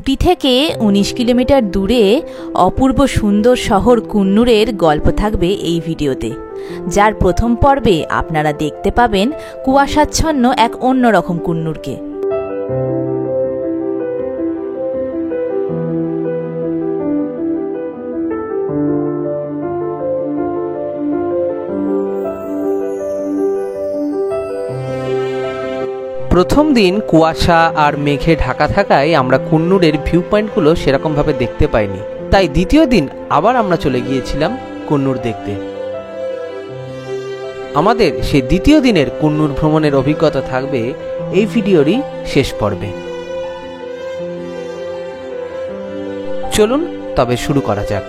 উটি থেকে ১৯ কিলোমিটার দূরে অপূর্ব সুন্দর শহর কুন্নুরের গল্প থাকবে এই ভিডিওতে, যার প্রথম পর্বে আপনারা দেখতে পাবেন কুয়াশাচ্ছন্ন এক অন্যরকম কুন্নুরকে। প্রথম দিন কুয়াশা আর মেঘে ঢাকা থাকায় আমরা কুন্নুরের ভিউ পয়েন্টগুলো সেরকমভাবে দেখতে পাইনি, তাই দ্বিতীয় দিন আবার আমরা চলে গিয়েছিলাম কুন্নুর দেখতে। আমাদের সেই দ্বিতীয় দিনের কুন্নুর ভ্রমণের অভিজ্ঞতা থাকবে এই ভিডিওরই শেষ পর্বে। চলুন তবে শুরু করা যাক।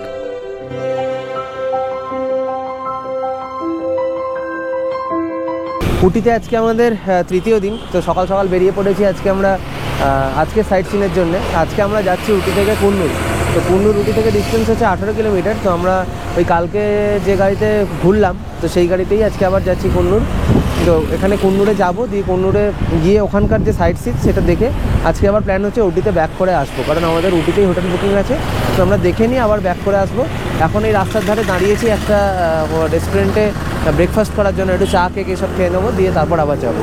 উটিতে আজকে আমাদের তৃতীয় দিন, তো সকাল সকাল বেরিয়ে পড়েছি আজকে আমরা আজকে সাইট সিনের জন্য। আজকে আমরা যাচ্ছি উটি থেকে কুন্নুর। তো কুন্নুর উটি থেকে ডিস্টেন্স হচ্ছে 18 কিলোমিটার। তো আমরা ওই কালকে যে গাড়িতে ঘুরলাম তো সেই গাড়িতেই আজকে আবার যাচ্ছি কুন্নুর। তো এখানে কুন্নুরে যাব, দিয়ে কুন্নুরে গিয়ে ওখানকার যে সাইট সিন সেটা দেখে আজকে আবার প্ল্যান হচ্ছে উটিতে ব্যাক করে আসবো, কারণ আমাদের উটিতেই হোটেল বুকিং আছে। তো আমরা দেখে নিয়ে আবার ব্যাক করে আসবো। এখন এই রাস্তার ধারে দাঁড়িয়েছি একটা রেস্টুরেন্টে ব্রেকফাস্ট করার জন্য, একটু চা কেক এসব খেয়ে নেবো, দিয়ে তারপর আবার যাবো।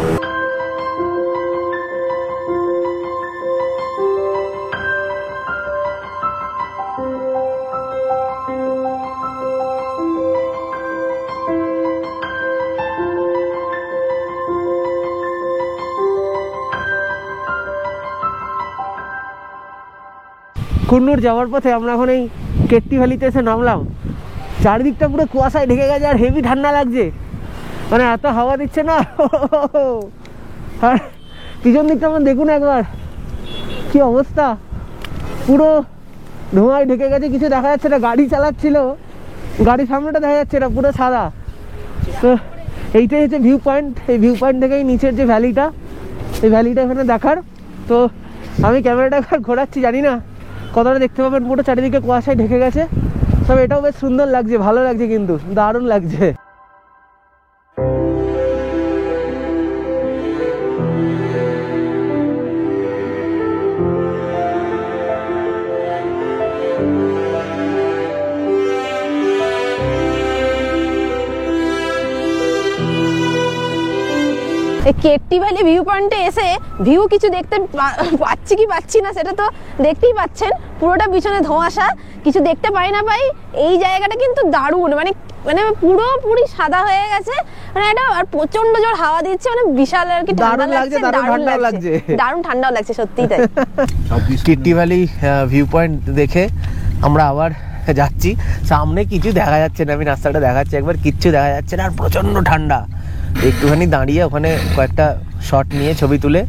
কুন্নুর যাওয়ার পথে আমরা এখন এই কেট্টি ভ্যালিতে এসে নামলাম। চারিদিকটা পুরো কুয়াশায় ঢেকে গেছে আর হেভি ঠান্ডা লাগছে, মানে এত হাওয়া দিচ্ছে না। আর পিছন দিকটা আমার দেখুন একবার কি অবস্থা, পুরো ধোঁয়ায় ঢেকে গেছে, কিছু দেখা যাচ্ছে না। গাড়ি চালাচ্ছিল, গাড়ির সামনেটা দেখা যাচ্ছে না, পুরো সাদা। তো এইটাই হচ্ছে ভিউ পয়েন্ট। এই ভিউ পয়েন্ট থেকেই নিচের যে ভ্যালিটা, এই ভ্যালিটা এখানে দেখার। তো আমি ক্যামেরাটা একবার ঘোরাচ্ছি, জানি না কতটা দেখতে পাবেন, পুরো চারিদিকে কুয়াশায় ঢেকে গেছে। তবে এটাও বেশ সুন্দর লাগছে, ভালো লাগছে, কিন্তু দারুণ লাগছে। এই কেট্টি ভ্যালি ভিউ পয়েন্টে এসে ভিউ কিছু দেখতে পাচ্ছি কি পাচ্ছি না সেটা তো দেখতেই পাচ্ছেন। পুরোটা পিছনে ধোঁয়াশা, কিছু দেখতে পাই না পাই। এই জায়গাটা কিন্তু দারুণ, মানে মানে পুরোপুরি সাদা হয়ে গেছে, মানে এটা আর প্রচন্ড জোর হাওয়া দিচ্ছে, মানে বিশাল আর কি ঠান্ডা লাগছে, দারুণ ঠান্ডাও লাগছে, সত্যিই তাই। কেট্টি ভ্যালি ভিউ পয়েন্ট দেখে আমরা আবার যাচ্ছি। সামনে কিছু দেখা যাচ্ছে না, আমি রাস্তাটা দেখাচ্ছি একবার, কিচ্ছু দেখা যাচ্ছে না আর প্রচন্ড ঠান্ডা। একটুখানি দাঁড়িয়ে ওখানে কয়েকটা শট নিয়ে ছবি তুলে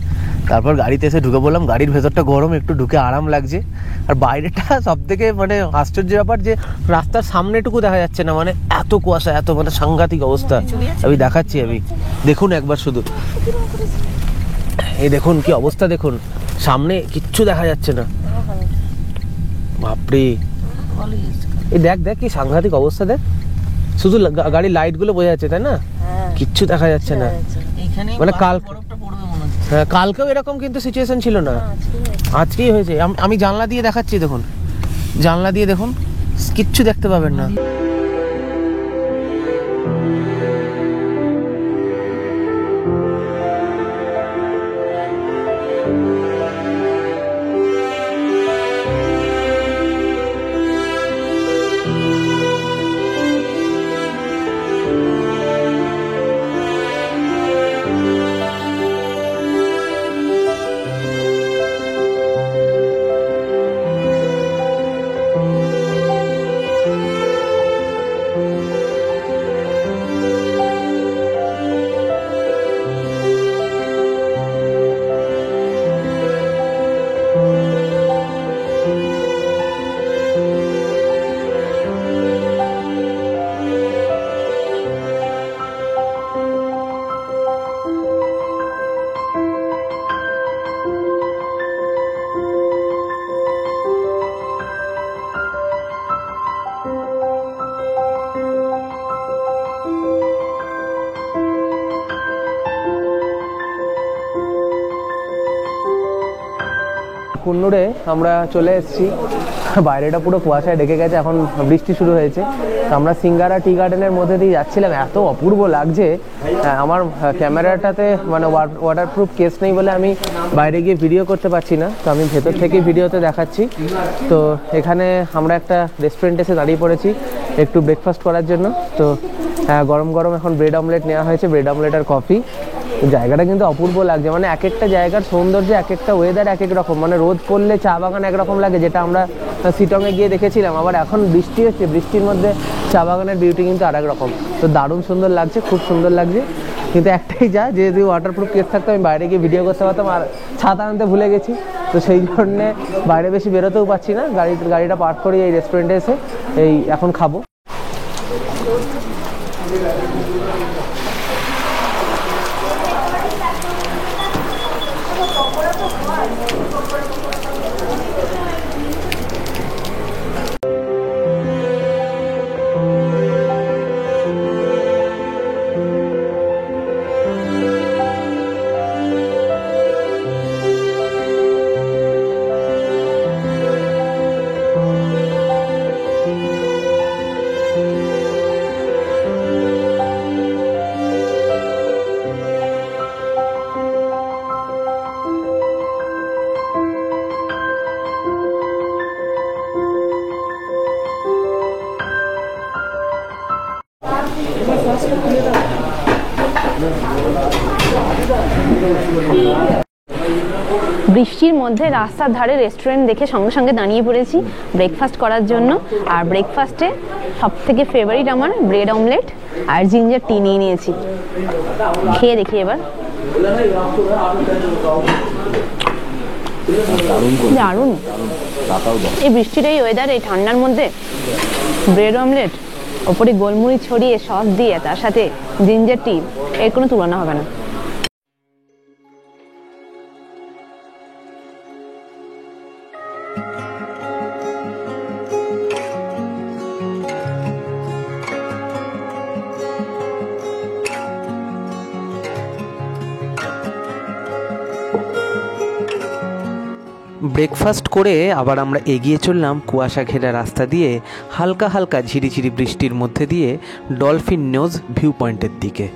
তারপর গাড়িতে এসে ঢুকে পড়লাম। গাড়ির ভেতরটা গরম, একটু ঢুকে আরাম লাগছে। আর বাইরেটা সব থেকে মানে আশ্চর্য ব্যাপার যে রাস্তার সামনেটুকু দেখা যাচ্ছে না, মানে এত কুয়াশা, এত মানে সাংঘাতিক অবস্থা। আমি দেখাচ্ছি, আমি দেখুন একবার শুধু, এই দেখুন কি অবস্থা, দেখুন সামনে কিচ্ছু দেখা যাচ্ছে না, বাপরে। এই দেখ দেখ কি সাংঘাতিক অবস্থা, দেখ শুধু গাড়ির লাইট গুলো বোঝা যাচ্ছে, তাই না? কিচ্ছু দেখা যাচ্ছে না, মানে হ্যাঁ কালকেও এরকম কিন্তু সিচুয়েশন ছিল না, আজকেই হয়েছে। আমি জানলা দিয়ে দেখাচ্ছি, দেখুন জানলা দিয়ে দেখুন, কিচ্ছু দেখতে পাবেন না। কুন্নুরে আমরা চলে এসেছি। বাইরেটা পুরো কুয়াশায় ঢেকে গেছে, এখন বৃষ্টি শুরু হয়েছে। তো আমরা সিঙ্গারা টি গার্ডেনের মধ্যে দিয়ে যাচ্ছিলাম, এত অপূর্ব লাগছে। আমার ক্যামেরাটাতে মানে ওয়াটারপ্রুফ কেস নেই বলে আমি বাইরে গিয়ে ভিডিও করতে পারছি না, তো আমি ভেতর থেকেই ভিডিওতে দেখাচ্ছি। তো এখানে আমরা একটা রেস্টুরেন্টে এসে দাঁড়িয়ে পড়েছি একটু ব্রেকফাস্ট করার জন্য। তো গরম গরম এখন ব্রেড অমলেট নেওয়া হয়েছে, ব্রেড অমলেট আর কফি। জায়গাটা কিন্তু অপূর্ব লাগছে, মানে এক একটা জায়গার সৌন্দর্য, এক একটা ওয়েদার এক এক রকম। মানে রোদ পড়লে চা বাগান একরকম লাগে, যেটা আমরা শিটংয়ে গিয়ে দেখেছিলাম। আবার এখন বৃষ্টি হচ্ছে, বৃষ্টির মধ্যে চা বাগানের বিউটি কিন্তু আর এক রকম। তো দারুণ সুন্দর লাগছে, খুব সুন্দর লাগছে। কিন্তু একটাই যা, যদি ওয়াটারপ্রুফ কেস থাকতো আমি বাইরে গিয়ে ভিডিও করতে পারতাম, আর ছাতা আনতে ভুলে গেছি। তো সেই জন্যে বাইরে বেশি বেরোতেও পারছি না। গাড়িটা পার্ক করে এই রেস্টুরেন্টে এসে এখন খাবো। বৃষ্টির মধ্যে রাস্তার ধারে রেস্টুরেন্ট দেখে সঙ্গে সঙ্গে দাঁড়িয়ে পড়েছি ব্রেকফাস্ট করার জন্য। আর ব্রেকফাস্টে সব থেকে ফেভারিট আমার ব্রেড অমলেট আর জিঞ্জার টি নিয়ে নিয়েছি। খেয়ে দেখি এবার। দারুণ। এই বৃষ্টির এই ওয়েদার, এই ঠান্ডার মধ্যে ব্রেড অমলেট, ওপরে গোলমরিচ ছড়িয়ে সস দিয়ে, তার সাথে জিঞ্জার টি, এর কোনো তুলনা হবে না। ব্রেকফাস্ট করে আবার আমরা এগিয়ে চললাম কুয়াশা ঘেরা রাস্তা দিয়ে, হালকা হালকা ঝিরিঝিরি বৃষ্টির মধ্যে দিয়ে ডলফিন নোজ ভিউ পয়েন্টের দিকে।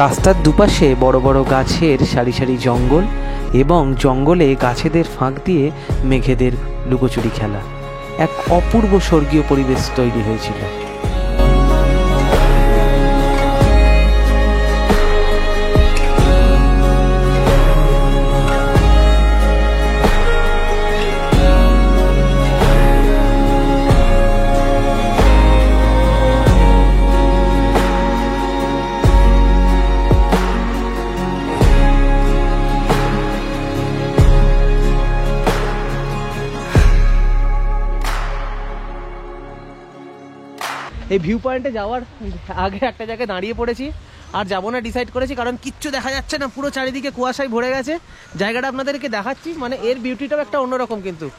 রাস্তার দুপাশে বড় বড় গাছের সারি সারি জঙ্গল, এবং জঙ্গলে গাছেদের ফাঁক দিয়ে মেঘেদের লুকোচুরি খেলা, এক অপূর্ব স্বর্গীয় পরিবেশ তৈরি হয়েছিল। এই ভিউ পয়েন্টে যাওয়ার আগে একটা জায়গায় দাঁড়িয়ে পড়েছি, আর যাবো না ডিসাইড করেছি, কারণ কিচ্ছু দেখা যাচ্ছে না, পুরো চারিদিকে কুয়াশায় ভরে গেছে। জায়গাটা আপনাদেরকে দেখাচ্ছি, মানে এর বিউটিটাও একটা অন্যরকম কিন্তু।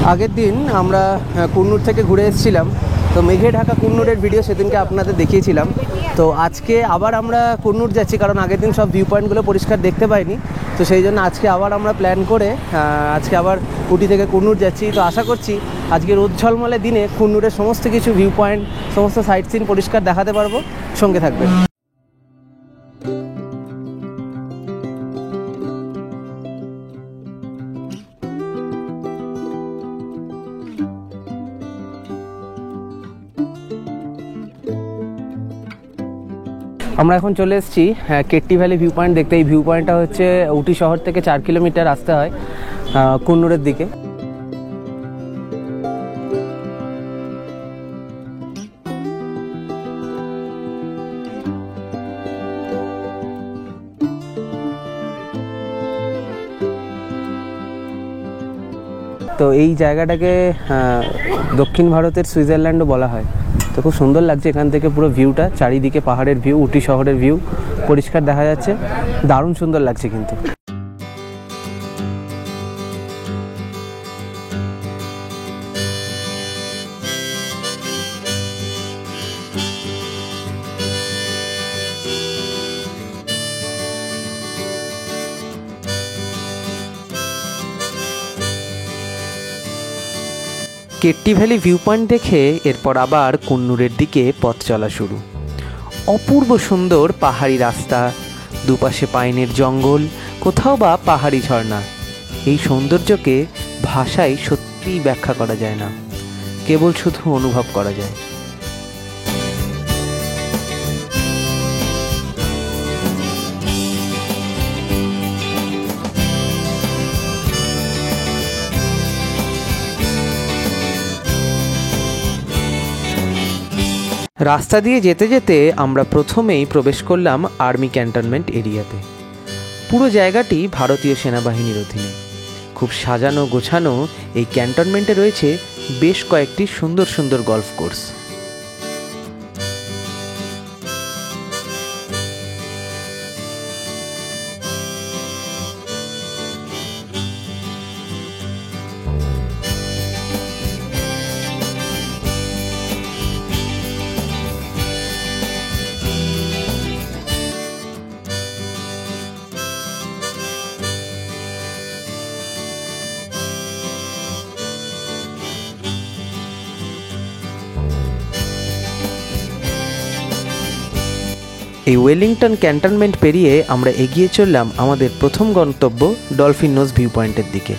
আগের দিন আমরা কুন্নুর থেকে ঘুরে এসেছিলাম, তো মেঘে ঢাকা কুন্নুরের ভিডিও সেদিনকে আপনাদের দেখিয়েছিলাম। তো আজকে আবার আমরা কুন্নুর যাচ্ছি, কারণ আগের দিন সব ভিউ পয়েন্টগুলো পরিষ্কার দেখতে পাইনি। তো সেই জন্য আজকে আবার আমরা প্ল্যান করে আজকে আবার উটি থেকে কুন্নুর যাচ্ছি। তো আশা করছি আজকে রোদ ঝলমলে দিনে কুন্নুরের সমস্ত কিছু ভিউ পয়েন্ট, সমস্ত সাইট সিন পরিষ্কার দেখাতে পারবো। সঙ্গে থাকবে। আমরা এখন চলে এসেছি কেট্টি ভ্যালি ভিউ পয়েন্ট দেখতে। এই ভিউ পয়েন্টটা হচ্ছে উটি শহর থেকে 4 কিলোমিটার আসতে হয় কুন্নুরের দিকে। তো এই জায়গাটাকে দক্ষিণ ভারতের সুইজারল্যান্ডও বলা হয়। তো খুব সুন্দর লাগছে এখান থেকে পুরো ভিউটা, চারিদিকে পাহাড়ের ভিউ, উটি শহরের ভিউ পরিষ্কার দেখা যাচ্ছে, দারুণ সুন্দর লাগছে কিন্তু। কেট্টি ভ্যালি ভিউ পয়েন্ট দেখে এরপর আবার কুন্নুরের দিকে পথ চলা শুরু। অপূর্ব সুন্দর পাহাড়ি রাস্তা, দুপাশে পাইনের জঙ্গল, কোথাও বা পাহাড়ি ঝর্ণা। এই সৌন্দর্যকে ভাষায় সত্যিই ব্যাখ্যা করা যায় না, কেবল শুধু অনুভব করা যায়। রাস্তা দিয়ে যেতে যেতে আমরা প্রথমেই প্রবেশ করলাম আর্মি ক্যান্টনমেন্ট এরিয়াতে। পুরো জায়গাটি ভারতীয় সেনাবাহিনীর অধীনে। খুব সাজানো গোছানো এই ক্যান্টনমেন্টে রয়েছে বেশ কয়েকটি সুন্দর সুন্দর গলফ কোর্স। এই ওয়েলিংটন ক্যান্টনমেন্ট পেরিয়ে আমরা এগিয়ে চললাম আমাদের প্রথম গন্তব্য ডলফিন নোজ ভিউ পয়েন্টের দিকে।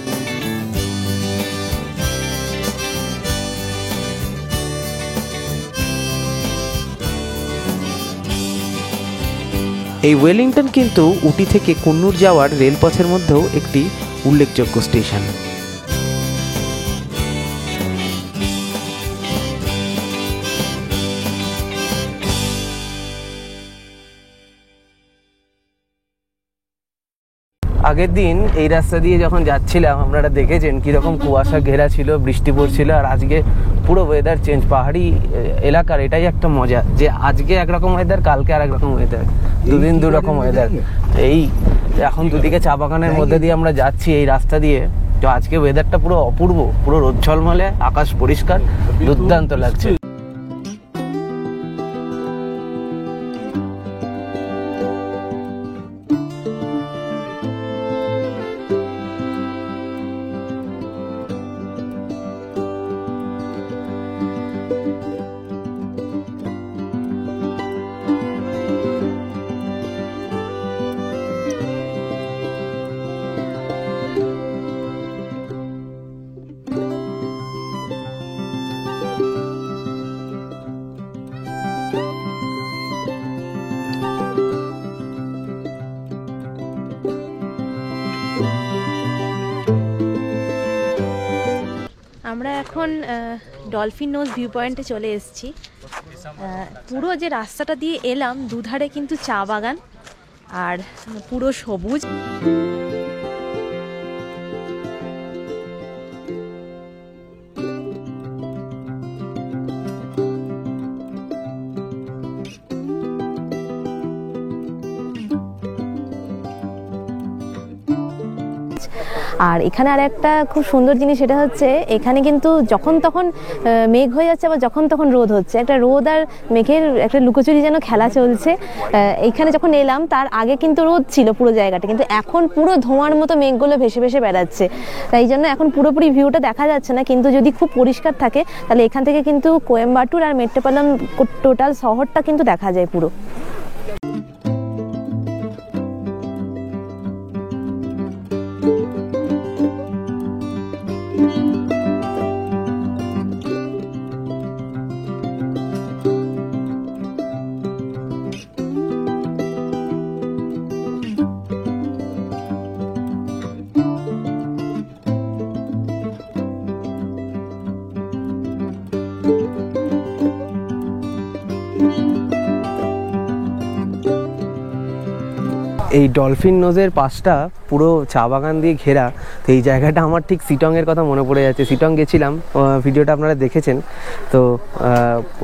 এই ওয়েলিংটন কিন্তু উটি থেকে কুন্নুর যাওয়ার রেলপথের মধ্যেও একটি উল্লেখযোগ্য স্টেশন। আগের দিন এই রাস্তা দিয়ে যখন যাচ্ছিলাম আপনারা দেখেছেন কীরকম কুয়াশা ঘেরা ছিল, বৃষ্টি পড়ছিল, আর আজকে পুরো ওয়েদার চেঞ্জ। পাহাড়ি এলাকার এটাই একটা মজা যে আজকে একরকম ওয়েদার, কালকে আর একরকম ওয়েদার, দুদিন দুরকম ওয়েদার। এই এখন দুদিকে চা বাগানের মধ্যে দিয়ে আমরা যাচ্ছি এই রাস্তা দিয়ে। তো আজকে ওয়েদারটা পুরো অপূর্ব, পুরো রোদ ঝলমলে, আকাশ পরিষ্কার, দুর্দান্ত লাগছে। আমরা এখন ডলফিন নোজ ভিউ পয়েন্টে চলে এসেছি। পুরো যে রাস্তাটা দিয়ে এলাম দুধারে কিন্তু চা বাগান আর পুরো সবুজ। আর এখানে আর একটা খুব সুন্দর জিনিস, সেটা হচ্ছে এখানে কিন্তু যখন তখন মেঘ হয়ে যাচ্ছে, আবার যখন তখন রোদ হচ্ছে। একটা রোদ আর মেঘের একটা লুকোচুরি যেন খেলা চলছে। এখানে যখন এলাম তার আগে কিন্তু রোদ ছিল পুরো জায়গাটা, কিন্তু এখন পুরো ধোঁয়ার মতো মেঘগুলো ভেসে ভেসে বেড়াচ্ছে। তাই জন্য এখন পুরোপুরি ভিউটা দেখা যাচ্ছে না, কিন্তু যদি খুব পরিষ্কার থাকে তাহলে এখান থেকে কিন্তু কোয়েম্বাটুর আর মেট্টোপালাম টোটাল শহরটা কিন্তু দেখা যায় পুরো। এই ডলফিন নোজের পাশটা পুরো চা বাগান দিয়ে ঘেরা। তো এই জায়গাটা আমার ঠিক শিটংয়ের কথা মনে পড়ে যাচ্ছে। শিটং গেছিলাম, ভিডিওটা আপনারা দেখেছেন। তো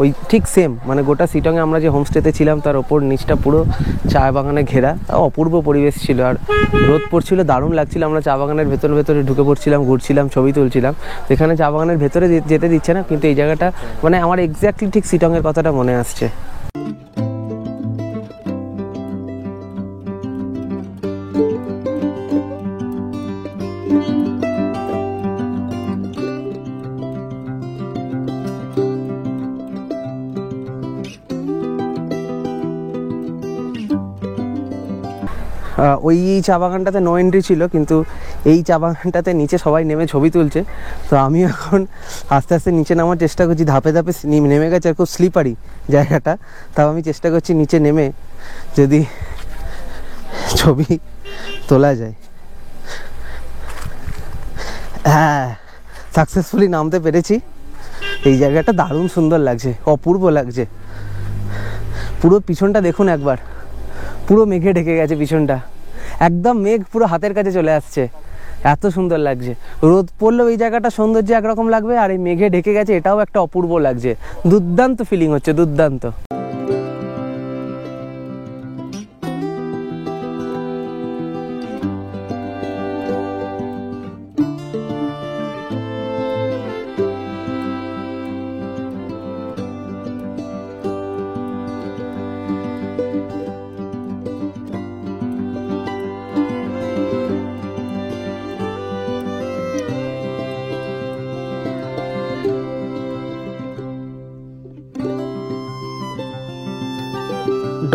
ওই ঠিক সেম, মানে গোটা শিটংয়ে আমরা যে হোমস্টেতে ছিলাম তার ওপর নিচটা পুরো চা বাগানে ঘেরা। অপূর্ব পরিবেশ ছিল, আর রোদ পড়ছিল, দারুণ লাগছিল। আমরা চা বাগানের ভেতরে ঢুকে পড়ছিলাম, ঘুরছিলাম, ছবি তুলছিলাম। এখানে চা বাগানের ভেতরে যেতে দিচ্ছে না, কিন্তু এই জায়গাটা মানে আমার এক্স্যাক্টলি ঠিক শিটংয়ের কথাটা মনে আসছে। ওই চা বাগানটাতে নো এন্ট্রি ছিল, কিন্তু এই চা বাগানটাতে নিচে সবাই নেমে ছবি তুলছে। তো আমি এখন আস্তে আস্তে নিচে নামার চেষ্টা করছি। ধাপে ধাপে নেমে গেছে, আর খুব স্লিপারি জায়গাটা। তাও আমি চেষ্টা করছি নিচে নেমে যদি ছবি তোলা যায়। হ্যাঁ, সাকসেসফুলি নামতে পেরেছি। এই জায়গাটা দারুণ সুন্দর লাগছে, অপূর্ব লাগছে। পুরো পিছনটা দেখুন একবার, পুরো মেঘে ঢেকে গেছে পিছনটা, একদম মেঘ পুরো হাতের কাছে চলে আসছে, এত সুন্দর লাগছে। রোদ পড়লেও এই জায়গাটা সৌন্দর্য একরকম লাগবে, আর এই মেঘে ঢেকে গেছে এটাও একটা অপূর্ব লাগছে। দুর্দান্ত ফিলিং হচ্ছে, দুর্দান্ত।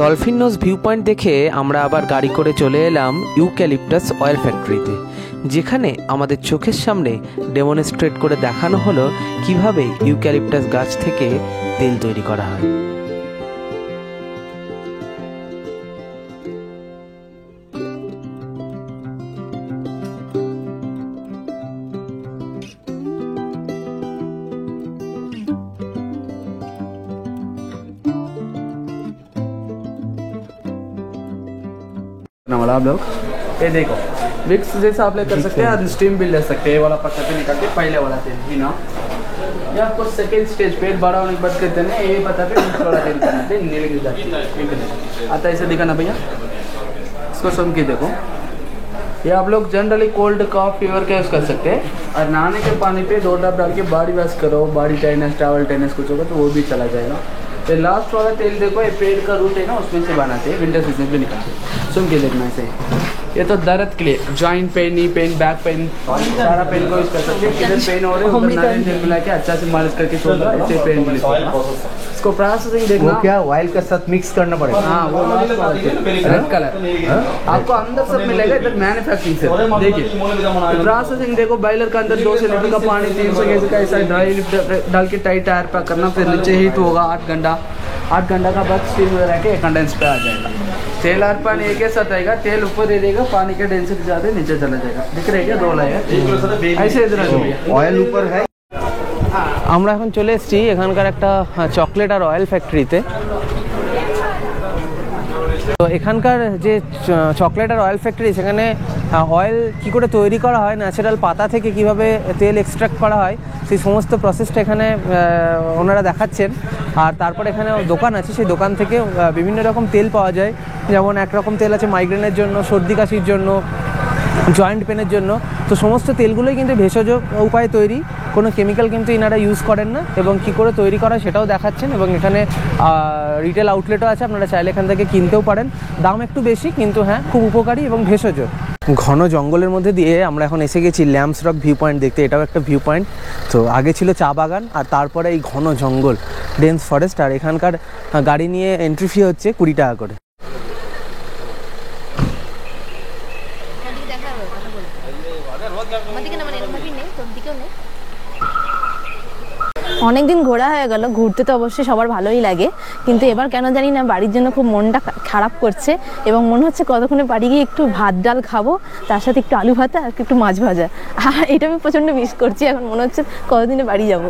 ডলফিন নোজ ভিউ পয়েন্ট দেখে আমরা আবার গাড়ি করে চলে এলাম ইউক্যালিপটাস অয়েল ফ্যাক্টরিতে, যেখানে আমাদের চোখের সামনে ডেমনস্ট্রেট করে দেখানো হলো কিভাবে ইউক্যালিপটাস গাছ থেকে তেল তৈরি করা হয়। वाला आप लोग ये देखो विक्स जैसा आप ले कर सकते हैं, स्टीम भी ले सकते हैं। ये वाला पत्ता पे निकाल के पहले वाला तेल ही ना, ये आपको सेकेंड स्टेज पेट बड़ा होने के बाद करते हैं। ये पत्ता पे मिक्स वाला तेल करना है, नीले गिर जाती है। आता है, इसे दिखाना भैया, इसको सुन के देखो। ये आप लोग जनरली कोल्ड कॉफ फीवर का यूज़ कर सकते हैं, और नहाने के पानी पे 2 ड्रॉप डाल के बॉडी वॉश करो। बॉडी टाइनस, ट्रैवल टाइनस कुछ होगा तो वो भी चला जाएगा। तो लास्ट वाला तेल देखो, ये पेड़ का रूट है ना, उसमें से बनाते हैं, विंटर सीजन में निकालते हैं। सुन के देखना इसे। ये तो दर्द के लिए, joint pain, knee pain, back pain, सारा पेन को यूज़ कर सकते हैं। किधर पेन हो रहे हैं उधर नारियल तेल मिला के अच्छा से मालिश करके सो जाओ, इससे पेन रिलीफ होगा। इसको प्रोसेसिंग देखना, क्या ऑयल के साथ मिक्स करना पड़ेगा? हाँ, वो रेड कलर आपको अंदर सब मिलेगा, इधर मैन्युफैक्चरिंग से। देखिए प्रोसेसिंग देखो, बॉयलर के अंदर 200 लीटर का पानी 300 केजी का ऐसा ड्राई डाल के टाइट टायर पैक करना, फिर नीचे हीट होगा 8 घंटा। 8 घंटा का बाद स्टीम में रह के कंडेंस पे आ जाएगा। तेल और पानी एक साथ आएगा, तेल ऊपर दे देगा, पानी का डेंसिटी ज़्यादा नीचे चला जाएगा। दिख रहा है क्या, रोल है ऐसे इधर অয়েল উপর है। আমরা এখন চলে এসেছি এখানকার একটা চকলেট আর অয়েল ফ্যাক্টরিতে। তো এখানকার যে চকলেট আর অয়েল ফ্যাক্টরি, সেখানে অয়েল কি করে তৈরি করা হয়, ন্যাচারাল পাতা থেকে কিভাবে তেল এক্সট্রাক্ট করা হয়, সেই সমস্ত প্রসেসটা এখানে ওনারা দেখাচ্ছেন। আর তারপর এখানে দোকান আছে, সেই দোকান থেকে বিভিন্ন রকম তেল পাওয়া যায়। যেমন একরকম তেল আছে মাইগ্রেনের জন্য, সর্দি কাশির জন্য, জয়েন্ট পেনের জন্য। তো সমস্ত তেলগুলোই কিন্তু ভেষজ উপায়ে তৈরি, কোনো কেমিক্যাল কিন্তু এনারা ইউজ করেন না, এবং কি করে তৈরি করা সেটাও দেখাচ্ছেন। এবং এখানে রিটেল আউটলেটও আছে, আপনারা চাইলে এখান থেকে কিনতেও পারেন। দাম একটু বেশি, কিন্তু হ্যাঁ খুব উপকারী এবং ভেষজ। ঘন জঙ্গলের মধ্যে দিয়ে আমরা এখন এসে গেছি ল্যাম্পস রক ভিউ পয়েন্ট দেখতে। এটাও একটা ভিউ পয়েন্ট। তো আগে ছিল চা বাগান, আর তারপরে এই ঘন জঙ্গল, ডেন্স ফরেস্ট। আর এখানকার গাড়ি নিয়ে এন্ট্রি ফি হচ্ছে 20 টাকা করে। অনেকদিন ঘোরা হয়ে গেল, ঘুরতে তো অবশ্যই সবার ভালোই লাগে, কিন্তু এবার কেন জানি না বাড়ির জন্য খুব মনটা খারাপ করছে, এবং মনে হচ্ছে কতক্ষণে বাড়ি গিয়ে একটু ভাত ডাল খাবো, তার সাথে একটু আলু ভাতা আর একটু মাছ ভাজা। আর এটা আমি প্রচণ্ড মিস করছি। এখন মনে হচ্ছে কতদিনে বাড়ি যাবো।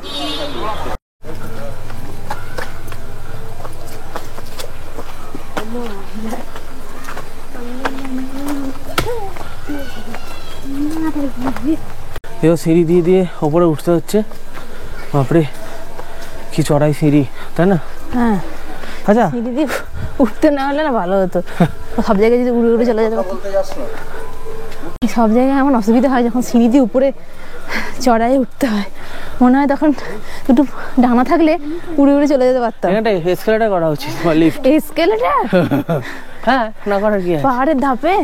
এও সিঁড়ি দিয়ে দিয়ে ওপরে উঠতে হচ্ছে। বাপরে কি চড়াই সিঁড়ি, তাই না? হ্যাঁ, আচ্ছা সিঁড়ি দিয়ে উঠতে না হলে না ভালো হতো, সব জায়গায় যদি উড়ে উড়ে চলে যেতে পারতো। সব জায়গায় এমন অসুবিধা হয় যখন সিঁড়ি দিয়ে উপরে চড়াই উঠতে হয়, মনে হয় তখন একটু ডানা থাকলে উড়ে উড়ে চলে যেতে পারতাম। এখানটা এসকেলেটর করা উচিত বা লিফট। এসকেলেটর? হ্যাঁ, না করার কি আছে, পাহাড়ের ধাপে।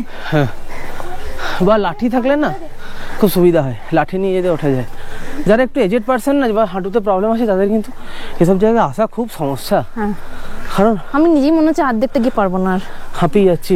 বা লাঠি থাকলে না খুব সুবিধা হয়, লাঠি নিয়ে যেতে ওঠা যায়। যারা একটু এজেড পার্সন না বা হাঁটুতে প্রবলেম আছে তাদের কিন্তু এসব জায়গায় আসা খুব সমস্যা। হ্যাঁ, কারণ আমি নিজেই মনে হচ্ছে অর্ধেকটা গিয়ে পারবো না আর। হাঁপিয়ে যাচ্ছি।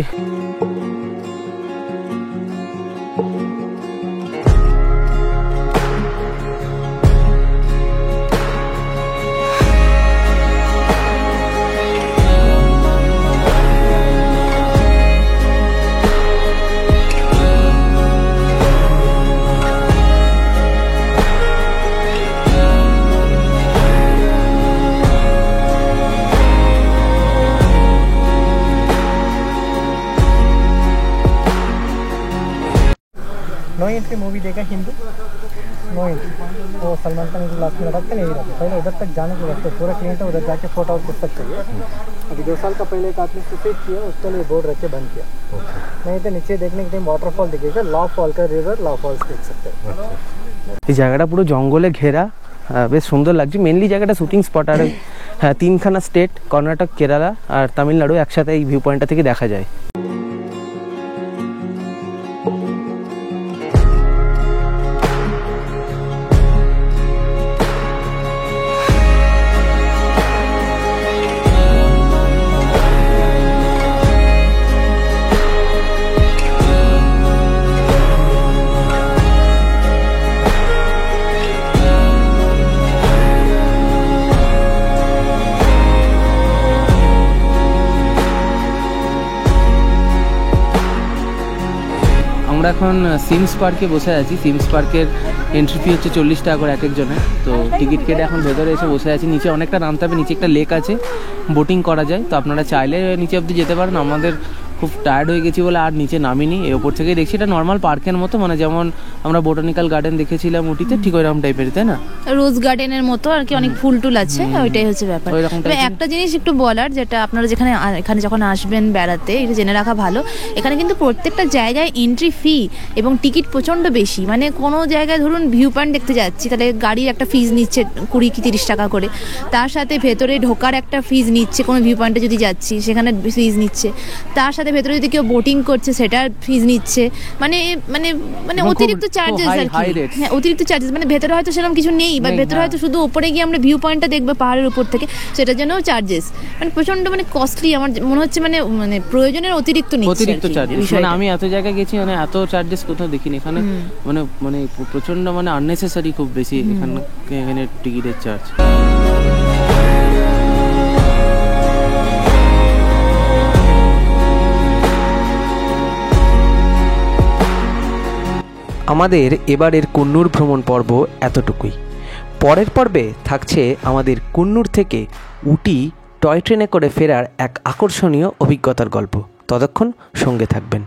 नो एंट्री मूवी देखा हिंदू, नो एंट्री। वो सलमान खान को लास्ट में लटकते नहीं रहते, पहले उधर तक जाने को रखते, पूरा क्लियर उधर जाके फोटो आउट कर सकते हैं। अभी 2 साल का पहले एक आदमी सुसाइड किया, उसके लिए बोर्ड रख के बंद किया। नहीं तो नीचे देखने के टाइम वाटरफॉल दिखेगा, लॉ फॉल का रिवर लॉ फॉल्स देख सकते हैं। এই জায়গাটা পুরো জঙ্গলে ঘেরা, বেশ সুন্দর লাগছে। মেনলি জায়গাটা শুটিং স্পট। আর হ্যাঁ, 3খানা স্টেট, কর্ণাটক, কেরালা আর তামিলনাড়ু একসাথে এই ভিউ পয়েন্টটা থেকে দেখা যায়। আমরা এখন সিমস পার্কে বসে আছি। সিমস পার্কের এন্ট্রি ফি হচ্ছে 40 টাকা করে এক একজনের। তো টিকিট কেটে এখন ভেতরে এসে বসে আছি। নিচে অনেকটা নামতে হবে, নিচে একটা লেক আছে, বোটিং করা যায়। তো আপনারা চাইলে নিচে অবধি যেতে পারেন। আমাদের খুব টায়ার্ড হয়ে গেছি বলে আর নিচে নামিনি, এই ওপর থেকেই দেখছি। এটা নর্মাল পার্কের মতো, মানে যেমন আমরা বোটানিক্যাল গার্ডেন দেখেছিলাম উটিতে, ঠিক ওইরকম টাইপের, তাই না? রোজ গার্ডেনের মতো আর কি, অনেক ফুল টুল আছে, ওইটাই হচ্ছে ব্যাপার। ওইরকম তবে একটা জিনিস একটু বলার, যেটা আপনারা এখানে যখন আসবেন বেড়াতে, এটা জেনে রাখা ভালো, এখানে কিন্তু প্রত্যেকটা জায়গায় এন্ট্রি ফি এবং টিকিট প্রচণ্ড বেশি। মানে কোনো জায়গায় ধরুন ভিউ পয়েন্ট দেখতে যাচ্ছি, তাহলে গাড়ির একটা ফিজ নিচ্ছে 20 কি 30 টাকা করে, তার সাথে ভেতরে ঢোকার একটা ফিজ নিচ্ছে, কোনো ভিউ পয়েন্টে যদি যাচ্ছি সেখানে ফিজ নিচ্ছে, তার সাথে ভেতরে যদি কেউ বোটিং করছে সেটার ফিজ নিচ্ছে। মানে মানে মানে অতিরিক্ত চার্জেস আর কি। হ্যাঁ, অতিরিক্ত চার্জেস, মানে ভেতরে হয়তো সেরকম কিছু নেই, বা ভেতরে হয়তো শুধু উপরে গিয়ে আমরা ভিউ পয়েন্টটা দেখবো পাহাড়ের উপর থেকে, সেটার জন্যও চার্জেস। মানে প্রচন্ড মানে কস্টলি আমার মনে হচ্ছে, মানে মানে প্রয়োজনের অতিরিক্ত নিচ্ছে, অতিরিক্ত চার্জেস। মানে আমি এত জায়গায় গেছি, মানে এত চার্জেস কোথাও দেখিনি এখানে। মানে মানে প্রচন্ড মানে আননেসেসারি খুব বেশি এখানে টিকিটের চার্জ। আমাদের এবারের কুন্নুর ভ্রমণ পর্ব এতটুকুই। পরের পর্বে থাকছে আমাদের কুন্নুর থেকে উটি টয় ট্রেনে করে ফেরার এক আকর্ষণীয় অভিজ্ঞতার গল্প। ততক্ষণ সঙ্গে থাকবেন।